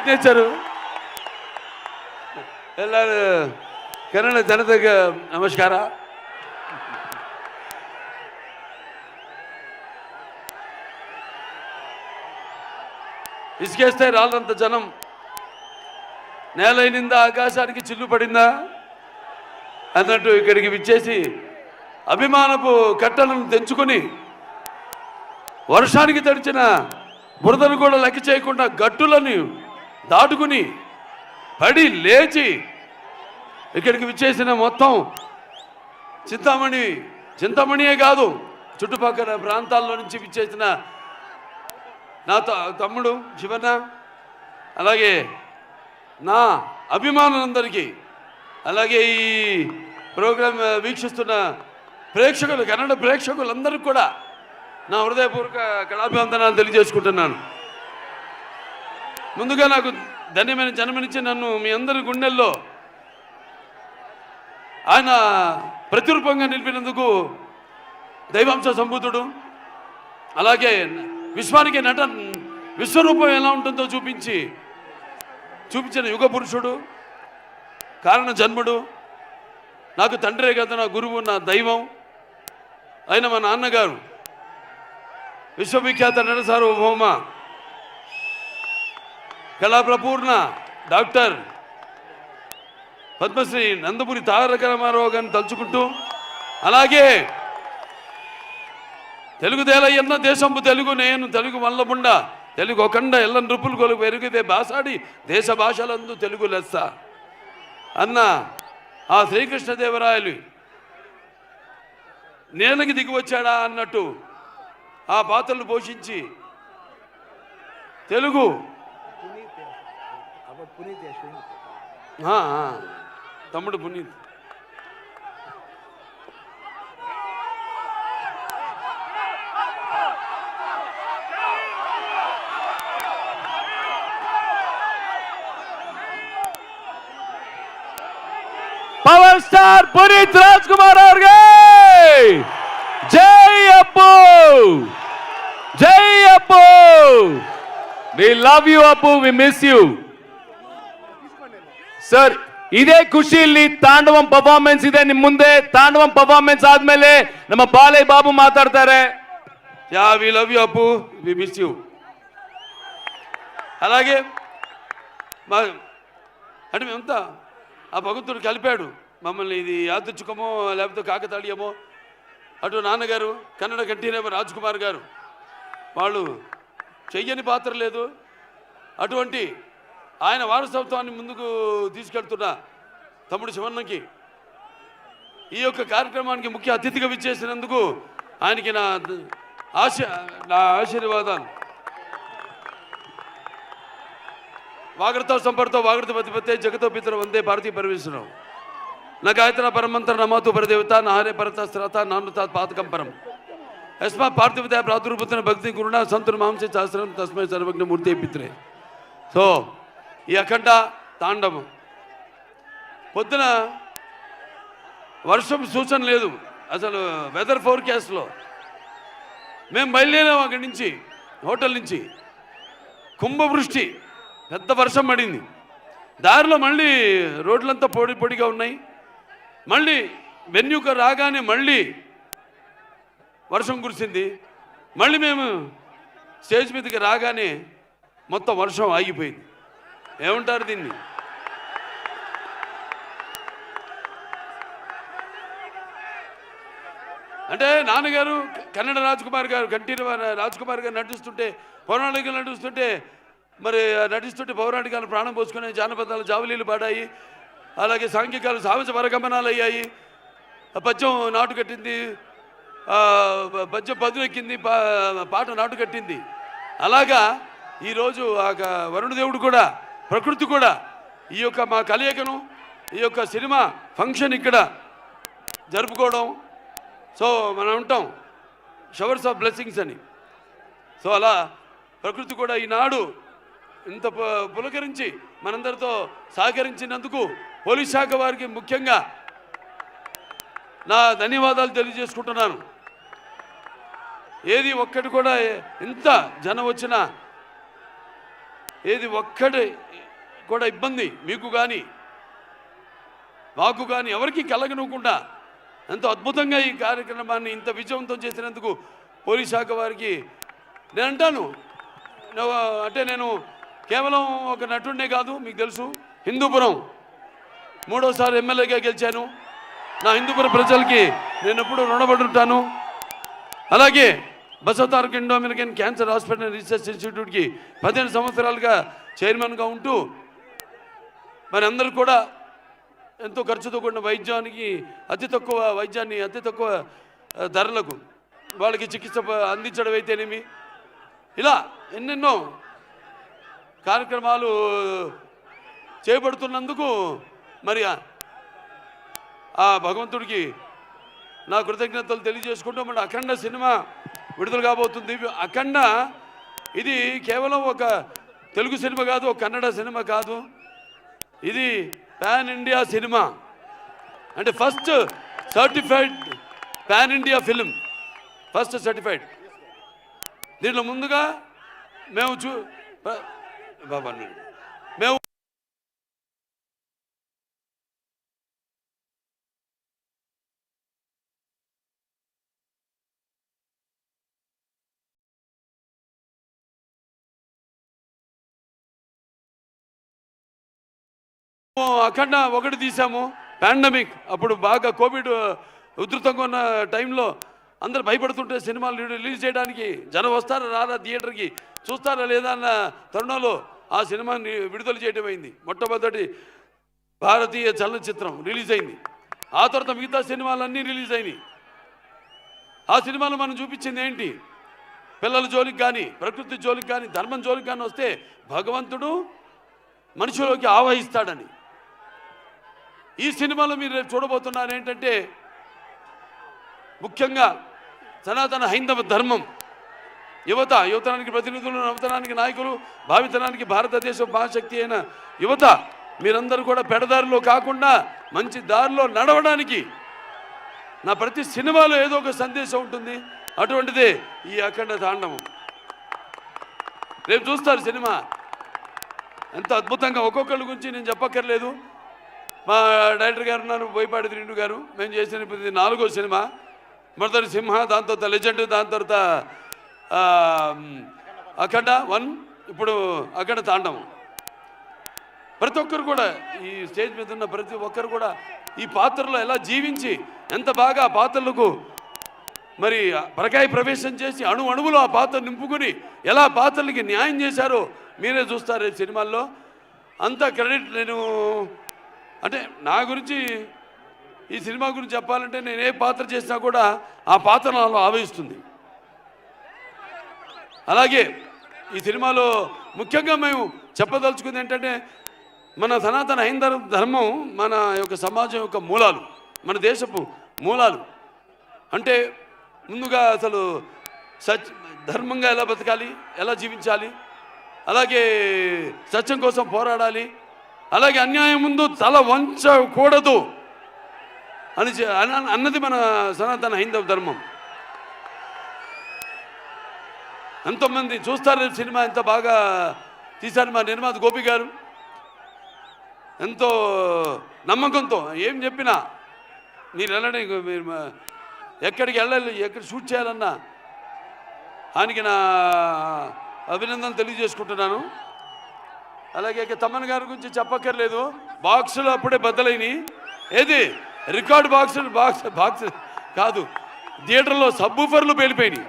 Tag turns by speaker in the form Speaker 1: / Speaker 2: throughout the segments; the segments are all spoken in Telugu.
Speaker 1: ಸಿಗ್ನೇಚರು ಎಲ್ಲರೂ ಕನ್ನಡ ಜನತೆಗೆ ನಮಸ್ಕಾರ. ఇసుకేస్తే రాళ్ళంత జనం నేలైనిందా ఆకాశానికి చిల్లు పడిందా అన్నట్టు ఇక్కడికి విచ్చేసి అభిమానపు కట్టలను తెంచుకొని వర్షానికి తడిచిన బురదను కూడా లెక్క చేయకుండా గట్టులను దాటుకుని పడి లేచి ఇక్కడికి విచ్చేసిన మొత్తం చింతామణియే కాదు చుట్టుపక్కల ప్రాంతాల్లో నుంచి విచ్చేసిన నా తమ్ముడు శివన్న, అలాగే నా అభిమానులందరికీ, అలాగే ఈ ప్రోగ్రాం వీక్షిస్తున్న ప్రేక్షకులు, కన్నడ ప్రేక్షకులందరికీ కూడా నా హృదయపూర్వక కళాభివందనాలు తెలియజేసుకుంటున్నాను. ముందుగా నాకు ధన్యమైన జన్మనిచ్చి నన్ను మీ అందరి గుండెల్లో ఆయన ప్రతిరూపంగా నిలిపినందుకు దైవాంశ సంభూతుడు, అలాగే విశ్వానికి విశ్వరూపం ఎలా ఉంటుందో చూపించిన యుగ పురుషుడు, కారణ జన్ముడు, నాకు తండ్రే కదా నా గురువు, నా దైవం అయిన మా నాన్నగారు విశ్వవిఖ్యాత నట సార్వభౌమ కళాప్రపూర్ణ డాక్టర్ పద్మశ్రీ నందమూరి తారక రామారావు గారిని తలుచుకుంటూ, అలాగే తెలుగు దేలయ్యన్న దేశంపు తెలుగు నేను తెలుగు వల్లబుండ తెలుగు ఒకండ ఎల్లని రుపులు కొలుగు పెరిగితే బాసాడి దేశ భాషలందు తెలుగు లెస్స అన్న ఆ శ్రీకృష్ణదేవరాయలు నేలకి దిగి వచ్చాడా అన్నట్టు ఆ పాత్రలు పోషించి తెలుగు తమ్ముడు పునీత్ పవర్ స్టార్ పునీత్ రాజ్ కుమార్ అవರಿಗೆ జై అప్పు, జై అప్పు. వి లవ్ యూ అప్పు, వి మిస్ యూ ಸರ್. ಇದೇ ಖುಷಿಯಲ್ಲಿ ತಾಂಡವಂ ಪರ್ಫಾರ್ಮೆನ್ಸ್ ಇದೆ ನಿಮ್ಮ ಮುಂದೆ. ತಾಂಡವಂ ಪರ್ಫಾರ್ಮೆನ್ಸ್ ಆದ್ಮೇಲೆ ನಮ್ಮ ಬಾಲಯ್ಯ ಬಾಬು ಮಾತಾಡ್ತಾರೆ. Yeah we love you Appu, we miss you. అలాగే అంటే మేమంతా ఆ భగవంతుడు కలిపాడు మమ్మల్ని. ఇది యాదృచ్ఛికమో లేకపోతే కాకతాళీయమో, అటు నాన్నగారు కన్నడ కంఠీరవ రాజ్ కుమార్ గారు వాళ్ళు చెయ్యని పాత్ర లేదు. అటువంటి ఆయన వారసత్వాన్ని ముందుకు తీసుకెళ్తున్న తమ్ముడు శివన్నకి ఈ యొక్క కార్యక్రమానికి ముఖ్య అతిథిగా విచ్చేసినందుకు ఆయనకి నా ఆశీర్వాదాలు. వాగర్తో సంపర్తో వాగర్త పతిపతే జగతో పితర వందే భారతీయ పరమేశ్వరం నా గాయత్ర పరమంత్ర నమాతు పరదేవత నాహరే పరత శ్రత నానుతా పాతకం పరం యస్మా పార్థివదయ ప్రాదుర్భూతన భక్తి గురుణ సంతుర్ మాంసే శాస్త్రం తస్మై సర్వజ్ఞ మూర్తి పిత్రే. సో ఈ అఖండ తాండవం పొద్దున వర్షం సూచన లేదు అసలు. వెదర్ ఫోర్కాస్ట్లో మేము బయలుదేరాం అక్కడి నుంచి, హోటల్ నుంచి. కుంభవృష్టి, పెద్ద వర్షం పడింది. దారిలో మళ్ళీ రోడ్లంతా పొడిగా ఉన్నాయి. మళ్ళీ వెన్యూకు రాగానే మళ్ళీ వర్షం కురిసింది. మళ్ళీ మేము స్టేజ్ మీదకి రాగానే మొత్తం వర్షం ఆగిపోయింది. ఏమంటారు దీన్ని? అంటే నాన్నగారు కన్నడ రాజ్ కుమార్ గారు, కంఠీరవ రాజ్ కుమార్ గారు నటిస్తుంటే, పౌరాణికలు నటిస్తుంటే, మరి నటిస్తుంటే పౌరాణికాలు ప్రాణం పోసుకునే జానపదాలు జావలీలు పాడాయి. అలాగే సాంఘికాలు సాహస పరగమనాలు అయ్యాయి. పద్యం నాటు కట్టింది, పద్యం పదునెక్కింది, పాట నాటు కట్టింది. అలాగా ఈరోజు ఆ వరుణదేవుడు కూడా, ప్రకృతి కూడా ఈ యొక్క మా కలయికను, ఈ యొక్క సినిమా ఫంక్షన్ ఇక్కడ జరుపుకోవడం. సో మనం ఉంటాం షవర్స్ ఆఫ్ బ్లెస్సింగ్స్ అని. సో అలా ప్రకృతి కూడా ఈనాడు ఇంత పులకరించి మనందరితో సహకరించినందుకు పోలీస్ శాఖ వారికి ముఖ్యంగా నా ధన్యవాదాలు తెలియజేసుకుంటున్నాను. ఏది ఒక్కటి కూడా ఇంత జనం వచ్చినా ఏది ఒక్కటి కూడా ఇబ్బంది మీకు కానీ మాకు కానీ ఎవరికి కలగనివ్వకుండా ఎంతో అద్భుతంగా ఈ కార్యక్రమాన్ని ఇంత విజయవంతం చేసినందుకు పోలీస్ శాఖ వారికి నేను అంటాను. అంటే నేను కేవలం ఒక నటుడినే కాదు, మీకు తెలుసు హిందూపురం 3వసారి ఎమ్మెల్యేగా గెలిచాను. నా హిందూపురం ప్రజలకి నేను ఎప్పుడూ రుణపడి ఉంటాను. అలాగే Basavataraka Indo American cancer hospital research ఇన్స్టిట్యూట్కి 15 సంవత్సరాలుగా చైర్మన్గా ఉంటూ మరి అందరూ కూడా ఎంతో ఖర్చుతో కూడిన వైద్యానికి అతి తక్కువ ధరలకు వాళ్ళకి చికిత్స అందించడం అయితేనేమి, ఇలా ఎన్నెన్నో కార్యక్రమాలు చేపడుతున్నందుకు మరి ఆ భగవంతుడికి నా కృతజ్ఞతలు తెలియజేసుకుంటూ మన అఖండ సినిమా విడుదల కాబోతుంది. అఖండ ఇది కేవలం ఒక తెలుగు సినిమా కాదు, ఒక కన్నడ సినిమా కాదు, ఇది పాన్ ఇండియా సినిమా. అంటే first certified pan India film, first certified. దీంట్లో ముందుగా మేము మేము అఖండ 1 తీసాము. పాండమిక్ అప్పుడు బాగా కోవిడ్ ఉధృతంగా ఉన్న టైంలో అందరు భయపడుతుంటే సినిమాలు రిలీజ్ చేయడానికి జనం వస్తారా రారా థియేటర్కి చూస్తారా లేదా అన్న తరుణంలో ఆ సినిమాని విడుదల చేయడం అయింది. మొట్టమొదటి భారతీయ చలనచిత్రం రిలీజ్ అయింది. ఆ తర్వాత మిగతా సినిమాలన్నీ రిలీజ్ అయినాయి. ఆ సినిమాలో మనం చూపించింది ఏంటి? పిల్లల జోలికి కానీ, ప్రకృతి జోలికి కానీ, ధర్మం జోలికి కానీ వస్తే భగవంతుడు మనిషిలోకి ఆవహిస్తాడని. ఈ సినిమాలో మీరు చూడబోతున్నారు ఏంటంటే ముఖ్యంగా సనాతన హైందవ ధర్మం, యువతరానికి ప్రతినిధులు, నవతరానికి నాయకులు, భావితరానికి భారతదేశ మహాశక్తి అయిన యువత మీరందరూ కూడా పెడదారిలో కాకుండా మంచి దారిలో నడవడానికి నా ప్రతి సినిమాలో ఏదో ఒక సందేశం ఉంటుంది. అటువంటిదే ఈ అఖండ తాండవం. రేపు చూస్తారు సినిమా ఎంత అద్భుతంగా. ఒక్కొక్కరి గురించి నేను చెప్పక్కర్లేదు. మా డైరెక్టర్ గారు ఉన్నారు, బోయపాటి శ్రీను గారు. మేము చేసిన 4వ సినిమా. మొదటి సింహ, దాని తర్వాత లెజెండ్, దాని తర్వాత అఖండ 1, ఇప్పుడు అఖండ తాండవం. ప్రతి ఒక్కరు కూడా ఈ స్టేజ్ మీద ఉన్న ప్రతి ఒక్కరు కూడా ఈ పాత్రలో ఎలా జీవించి ఎంత బాగా ఆ పాత్రలకు మరి పరకాయ ప్రవేశం చేసి అణువులో ఆ పాత్ర నింపుకొని ఎలా పాత్రలకి న్యాయం చేశారో మీరే చూస్తారు ఈ సినిమాల్లో. అంత క్రెడిట్ నేను అంటే నా గురించి ఈ సినిమా గురించి చెప్పాలంటే నేను ఏ పాత్ర చేసినా కూడా ఆ పాత్ర నాలో ఆవహిస్తుంది. అలాగే ఈ సినిమాలో ముఖ్యంగా మేము చెప్పదలుచుకుంది ఏంటంటే మన సనాతన హైందవ ధర్మం మన యొక్క సమాజం యొక్క మూలాలు, మన దేశపు మూలాలు. అంటే ముందుగా అసలు ధర్మంగా ఎలా బతకాలి, ఎలా జీవించాలి, అలాగే సత్యం కోసం పోరాడాలి, అలాగే అన్యాయం ముందు తల వంచకూడదు అన్నది మన సనాతన హైందవ ధర్మం. ఎంతోమంది చూస్తారు సినిమా, ఎంత బాగా తీశారు మా నిర్మాత గోపి గారు. ఎంతో నమ్మకంతో ఏం చెప్పినా మీరు వెళ్ళండి, మీరు ఎక్కడికి వెళ్ళాలి, ఎక్కడ షూట్ చేయాలన్నా ఆయనకి నా అభినందనలు తెలియజేసుకుంటున్నాను. అలాగే తమ్మన్ గారి గురించి చెప్పక్కర్లేదు. బాక్సులు అప్పుడే బద్దలైనవి. ఏది రికార్డ్ బాక్స్ కాదు, థియేటర్లో సబ్బూఫర్లు పేలిపోయినాయి.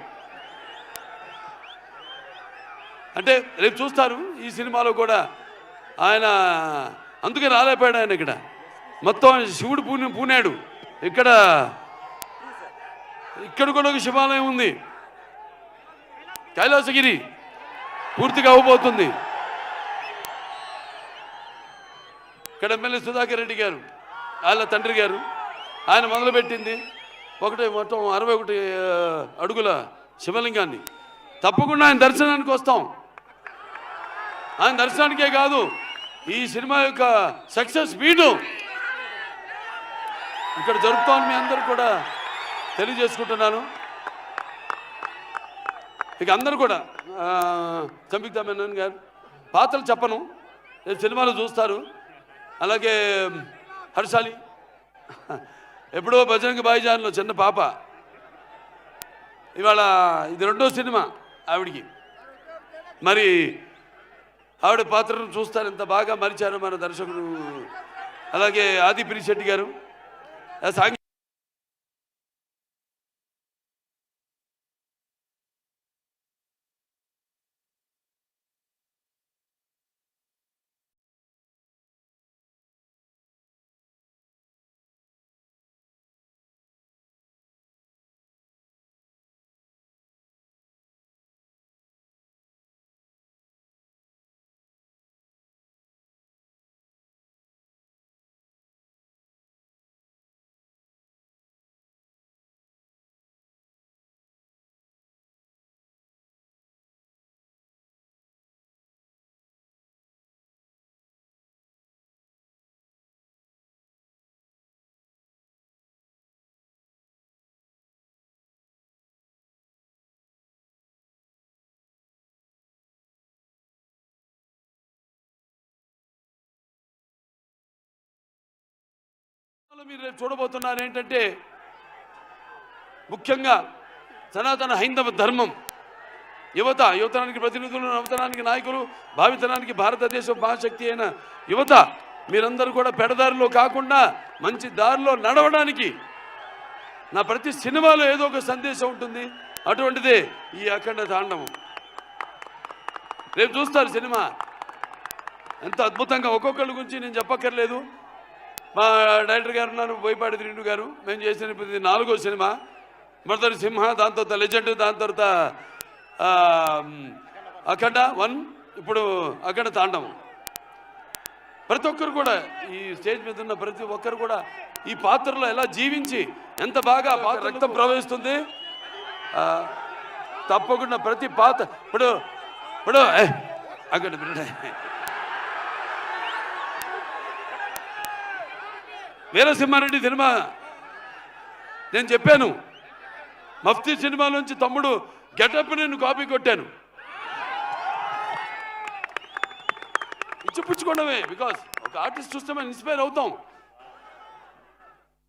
Speaker 1: అంటే రేపు చూస్తారు ఈ సినిమాలో కూడా ఆయన అందుకే రాలేపోయాడు. ఆయన మొత్తం శివుడు పూనాడు. ఇక్కడ కూడా ఒక శివాలయం ఉంది, కైలాసగిరి పూర్తిగా అవ్వబోతుంది. ఇక్కడ ఎమ్మెల్యే సుధాకర్ రెడ్డి గారు, వాళ్ళ తండ్రి గారు, ఆయన మొదలుపెట్టింది మొత్తం 61 అడుగుల శివలింగాన్ని. తప్పకుండా ఆయన దర్శనానికి వస్తాం. ఆయన దర్శనానికే కాదు, ఈ సినిమా యొక్క సక్సెస్ మీటు ఇక్కడ జరుపుతామని మీ అందరూ కూడా తెలియజేసుకుంటున్నాను. ఇక అందరూ కూడా సంయుక్త మేనన్ గారు, పాత్రలు చెప్పను, రేపు సినిమాలో చూస్తారు. అలాగే హర్షాలి ఎప్పుడో బజరంగ భాయిజాన్లో చిన్న పాప, ఇవాళ ఇది 2వ సినిమా ఆవిడికి. మరి ఆవిడ పాత్రను చూస్తారు, ఎంత బాగా మలిచారు మన దర్శకుడు. అలాగే ఆది పినిశెట్టి గారు సాంఘిక మీరు రేపు చూడబోతున్నారు ఏంటంటే, ముఖ్యంగా సనాతన హైందవ ధర్మం, యువతరానికి ప్రతినిధులు, నవతరానికి నాయకులు, భావితరానికి భారతదేశ మహాశక్తి అయిన యువత మీరందరూ కూడా పెడదారిలో కాకుండా మంచి దారిలో నడవడానికి నా ప్రతి సినిమాలో ఏదో ఒక సందేశం ఉంటుంది. అటువంటిదే ఈ అఖండ తాండవం. రేపు చూస్తారు సినిమా ఎంత అద్భుతంగా. ఒక్కొక్కళ్ళ గురించి నేను చెప్పక్కర్లేదు. మా డైరెక్టర్ గారు ఉన్నారు, బోయపాటి శ్రీను గారు. మేము చేసిన 4వ సినిమా. మొదటి సింహ, దాని తర్వాత లెజెండ్, దాని తర్వాత అఖండ 1, ఇప్పుడు అఖండ తాండవం. ప్రతి ఒక్కరు కూడా ఈ స్టేజ్ మీద ఉన్న ప్రతి ఒక్కరు కూడా ఈ పాత్రలో ఎలా జీవించి ఎంత బాగా పాత్ర రక్తం ప్రవహిస్తుంది. తప్పకుండా ప్రతి పాత్ర ఇప్పుడు అక్కడ వీరసింహారెడ్డి సినిమా నేను చెప్పాను, మఫ్తీ సినిమాలోంచి తమ్ముడు గెటప్ నేను కాపీ కొట్టాను. ఇచ్చిపుచ్చుకోవడమే, బికాస్ ఒక ఆర్టిస్ట్ చూస్తే మనం ఇన్స్పైర్ అవుతాం.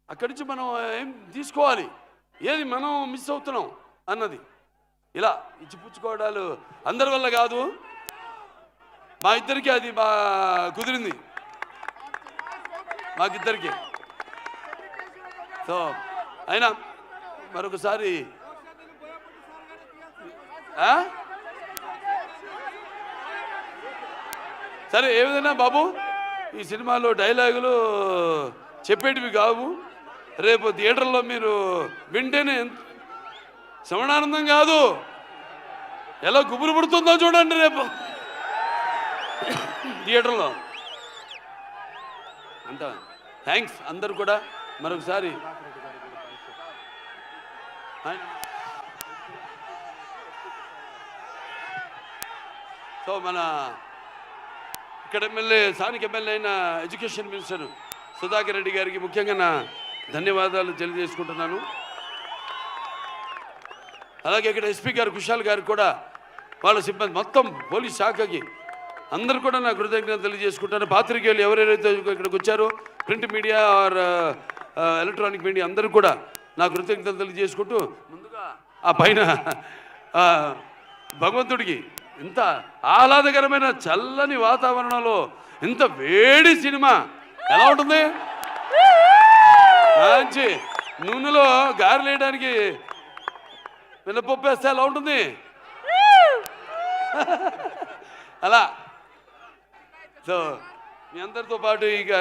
Speaker 1: అక్కడి నుంచి మనం ఏం తీసుకోవాలి, ఏది మనం మిస్ అవుతున్నాం అన్నది. ఇలా ఇచ్చిపుచ్చుకోవడాలు అందరి వల్ల కాదు, మా ఇద్దరికి అది కుదిరింది, మాకిద్దరికి. సో అయినా మరొకసారి సరే, ఏ విధంగా బాబు ఈ సినిమాలో డైలాగులు చెప్పేటివి కావు. రేపు థియేటర్లో మీరు వింటేనే శ్రవణానందం కాదు, ఎలా గుబురు పుడుతుందో చూడండి రేపు థియేటర్లో. అంత థ్యాంక్స్ అందరు కూడా మరొకసారి. సో మన ఇక్కడ ఎమ్మెల్యే, స్థానిక ఎమ్మెల్యే అయిన ఎడ్యుకేషన్ మినిస్టర్ సుధాకర్ రెడ్డి గారికి ముఖ్యంగా నా ధన్యవాదాలు తెలియజేసుకుంటున్నాను. అలాగే ఇక్కడ ఎస్పీ గారు కుషాల్ గారికి కూడా, వాళ్ళ సిబ్బంది మొత్తం పోలీస్ శాఖకి అందరూ కూడా నా కృతజ్ఞతలు తెలియజేసుకుంటాను. పాత్రికేయులు ఎవరెవరైతే ఇక్కడికి వచ్చారో, print media are electronic media అందరూ కూడా నా కృతజ్ఞతలు తెలియజేసుకుంటూ, ముందుగా ఆ పైన భగవంతుడికి ఇంత ఆహ్లాదకరమైన చల్లని వాతావరణంలో ఇంత వేడి సినిమా ఎలా ఉంటుంది, మంచి నూనెలో గారెలేయడానికి మినపప్పు వేస్తే ఎలా ఉంటుంది అలా. సో మీ అందరితో పాటు ఇక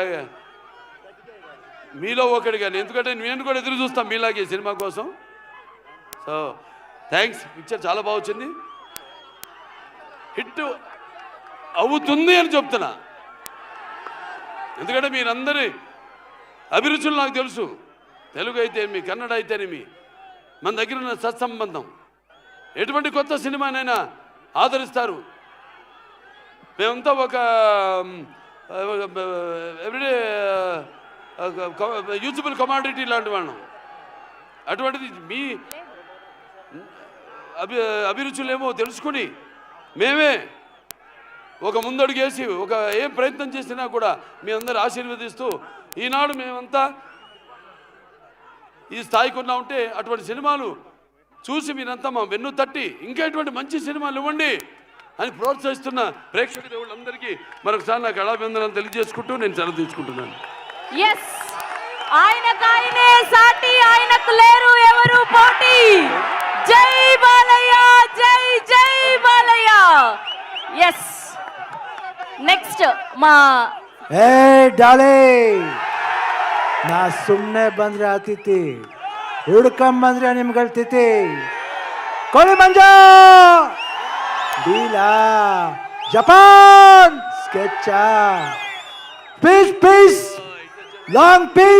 Speaker 1: మీలో ఒకటి కానీ, ఎందుకంటే నేను కూడా ఎదురు చూస్తాను మీలాగే సినిమా కోసం. So thanks. పిక్చర్ చాలా బాగా వచ్చింది, హిట్ అవుతుంది అని చెప్తున్నా. ఎందుకంటే మీరందరి అభిరుచులు నాకు తెలుసు. తెలుగు అయితేనేమి, కన్నడ అయితేనేమి, మన దగ్గర ఉన్న సత్సంబంధం. ఎటువంటి కొత్త సినిమానైనా ఆదరిస్తారు. మేమంతా ఒక ఎవ్రీడే యూజబుల్ కమాడిటీ లాంటి వాళ్ళం. అటువంటిది మీ అభిరుచులేమో తెలుసుకుని మేమే ఒక ముందడుగేసి ఒక ఏం ప్రయత్నం చేసినా కూడా మీ అందరు ఆశీర్వదిస్తూ ఈనాడు మేమంతా ఈ స్థాయికి ఉన్నా ఉంటే అటువంటి సినిమాలు చూసి మీరంతా మా వెన్ను తట్టి ఇంకా ఇటువంటి మంచి సినిమాలు ఇవ్వండి అని ప్రోత్సహిస్తున్న ప్రేక్షక దేవుళ్ళందరికీ మరొకసారి నాకు కళాభివందనాలు తెలియజేసుకుంటూ నేను సెలవు తీసుకుంటున్నాను.
Speaker 2: ఆయనకాయనే సాటి, ఆయనకు లేరు ఎవరు పోటీ. జై బాలయ్య, జై జై బాలయ్య. ఎస్, నెక్స్ట్ మా
Speaker 3: डाले ನಾ ಸುಮ್ಮನೆ ಬಂದ್ರೆ ಆತಿತಿ, ಹುಡ್ಕೊಂಬಂದ್ರೆ ನಿಮ್ಗಳ್ತಿತಿ. ಕೋಳಿ ಮಂಜ ಡೀಲಾ Japan sketch piece piece long piece